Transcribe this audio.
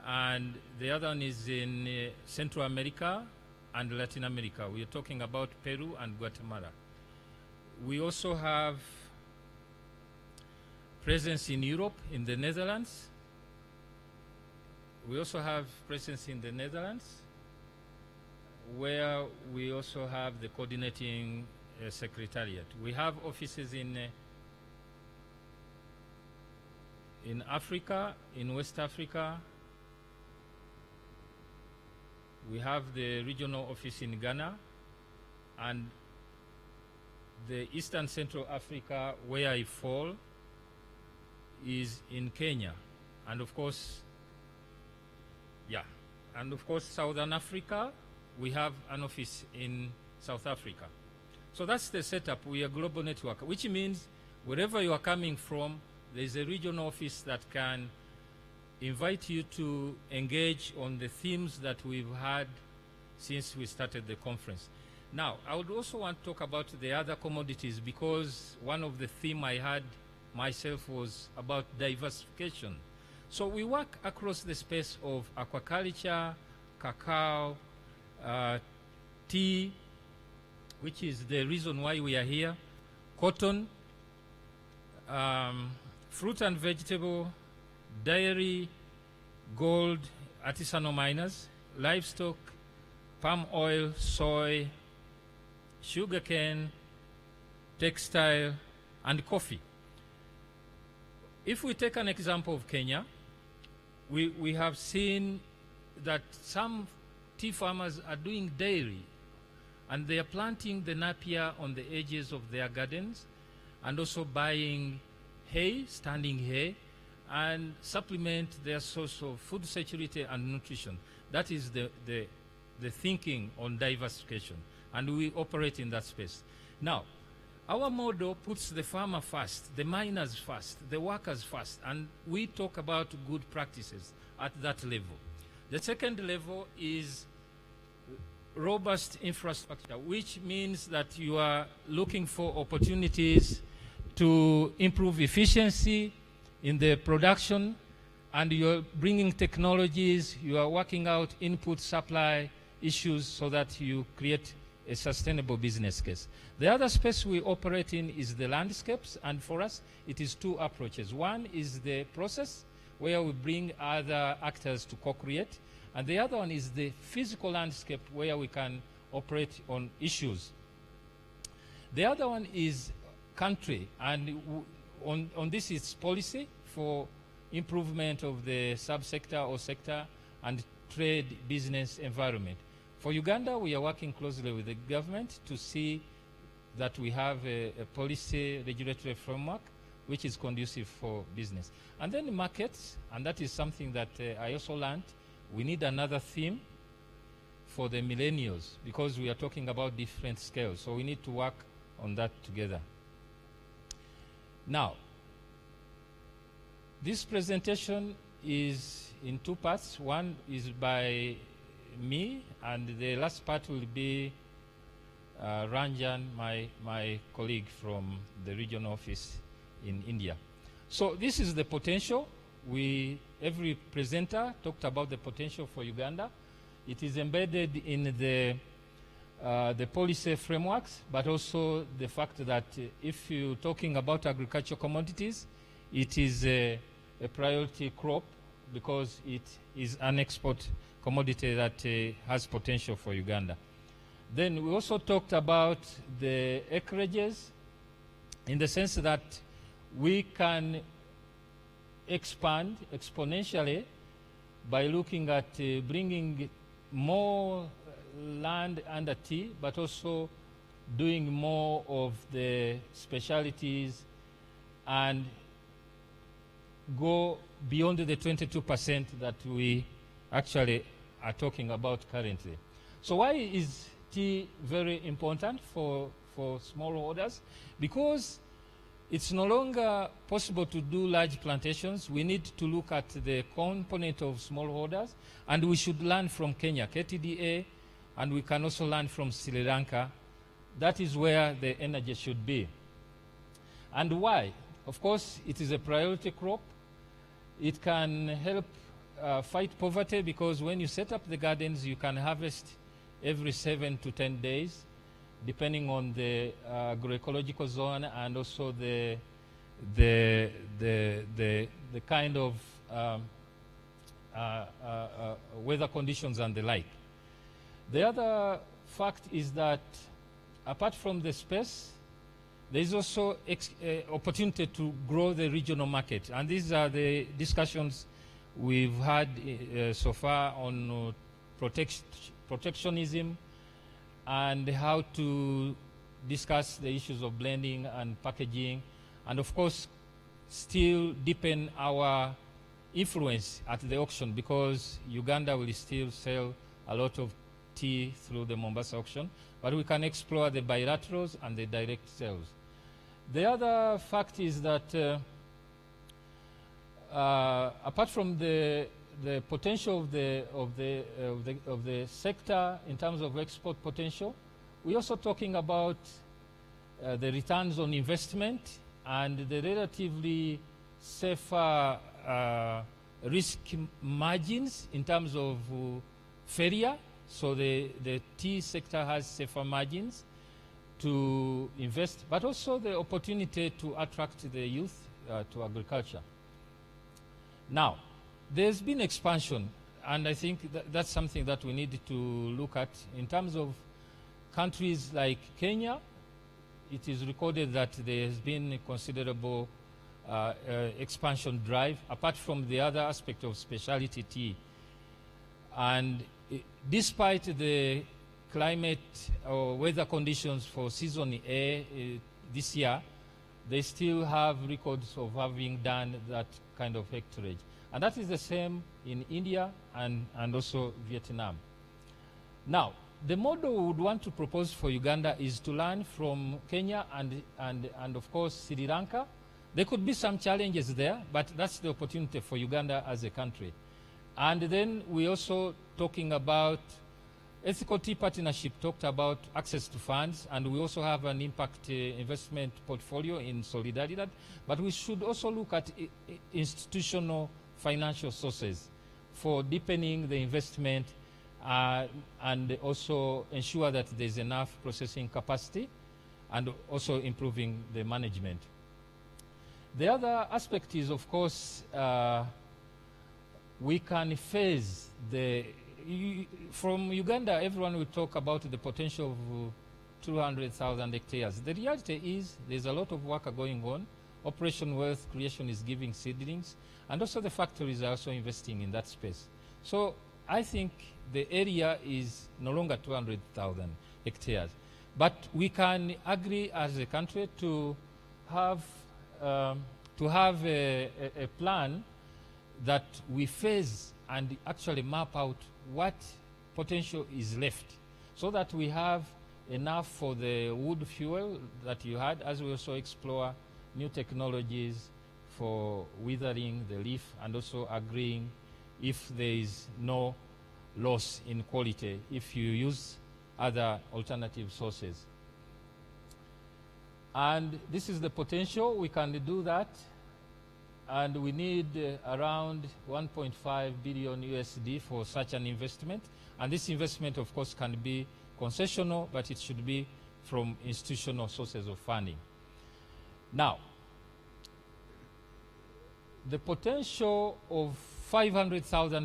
and the other one is in Central America and Latin America. We are talking about Peru and Guatemala. We also have presence in Europe, in the Netherlands. We also have presence in the Netherlands, where we also have the coordinating secretariat. We have offices in Africa, in West Africa. We have the regional office in Ghana, and the Eastern Central Africa, where I fall, is in Kenya. And of course, Southern Africa, we have an office in South Africa. So that's the setup. We are a global network, which means wherever you are coming from, there's a regional office that can invite you to engage on the themes that we've had since we started the conference. Now, I would also want to talk about the other commodities, because one of the themes I had myself was about diversification. So we work across the space of aquaculture, cacao, tea, which is the reason why we are here, cotton, fruit and vegetable, dairy, gold, artisanal miners, livestock, palm oil, soy, sugarcane, textile, and coffee. If we take an example of Kenya, we have seen that some tea farmers are doing dairy, and they are planting the napier on the edges of their gardens, and also buying hay, standing hay, and supplement their source of food security and nutrition. That is the thinking on diversification, and we operate in that space. Now, our model puts the farmer first, the miners first, the workers first, and we talk about good practices at that level. The second level is robust infrastructure, which means that you are looking for opportunities to improve efficiency in the production, and you're bringing technologies, you are working out input supply issues so that you create a sustainable business case. The other space we operate in is the landscapes, and for us it is two approaches. One is the process, where we bring other actors to co-create, and the other one is the physical landscape, where we can operate on issues. The other one is country, and on this is policy for improvement of the subsector or sector and trade business environment. For Uganda, we are working closely with the government to see that we have a policy regulatory framework which is conducive for business. And then markets, and that is something that I also learned. We need another theme for the millennials, because we are talking about different scales. So we need to work on that together. Now, this presentation is in two parts. One is by me, and the last part will be Ranjan, my colleague from the regional office in India. So this is the potential. Every presenter talked about the potential for Uganda. It is embedded in the policy frameworks, but also the fact that if you're talking about agricultural commodities, it is a priority crop, because it is an export commodity that has potential for Uganda. Then we also talked about the acreages, in the sense that we can expand exponentially by looking at bringing more land under tea, but also doing more of the specialities and go beyond the 22% that we actually are talking about currently. So why is tea very important for smallholders? Because it's no longer possible to do large plantations. We need to look at the component of smallholders, and we should learn from Kenya, KTDA, and we can also learn from Sri Lanka. That is where the energy should be. And why? Of course, it is a priority crop. It can help fight poverty, because when you set up the gardens, you can harvest every 7 to 10 days, depending on the agroecological zone and also the kind of weather conditions and the like. The other fact is that apart from the space, there is also opportunity to grow the regional market. And these are the discussions we've had so far on protectionism and how to discuss the issues of blending and packaging, and of course still deepen our influence at the auction, because Uganda will still sell a lot of tea through the Mombasa auction, but we can explore the bilaterals and the direct sales. The other fact is that apart from the potential of the sector in terms of export potential, we're also talking about the returns on investment and the relatively safer risk margins in terms of failure. So the tea sector has safer margins to invest, but also the opportunity to attract the youth to agriculture. Now, there's been expansion, and I think that's something that we need to look at. In terms of countries like Kenya, it is recorded that there has been a considerable expansion drive, apart from the other aspect of specialty tea. And despite the climate or weather conditions for season A this year, they still have records of having done that kind of hectarage. And that is the same in India and also Vietnam. Now, the model we would want to propose for Uganda is to learn from Kenya and of course Sri Lanka. There could be some challenges there, but that's the opportunity for Uganda as a country. And then we're also talking about Ethical Tea Partnership, talked about access to funds, and we also have an impact investment portfolio in Solidaridad, but we should also look at institutional financial sources for deepening the investment and also ensure that there's enough processing capacity and also improving the management. The other aspect is, of course, we can phase from Uganda, everyone will talk about the potential of 200,000 hectares. The reality is there's a lot of work going on. Operation Wealth Creation is giving seedlings, and also the factories are also investing in that space. So I think the area is no longer 200,000 hectares. But we can agree as a country to have a plan that we phase and actually map out what potential is left, so that we have enough for the wood fuel that you had, as we also explore new technologies for withering the leaf and also agreeing if there is no loss in quality if you use other alternative sources. And this is the potential. We can do that. And we need around 1.5 billion USD for such an investment. And this investment, of course, can be concessional, but it should be from institutional sources of funding. Now, the potential of 500,000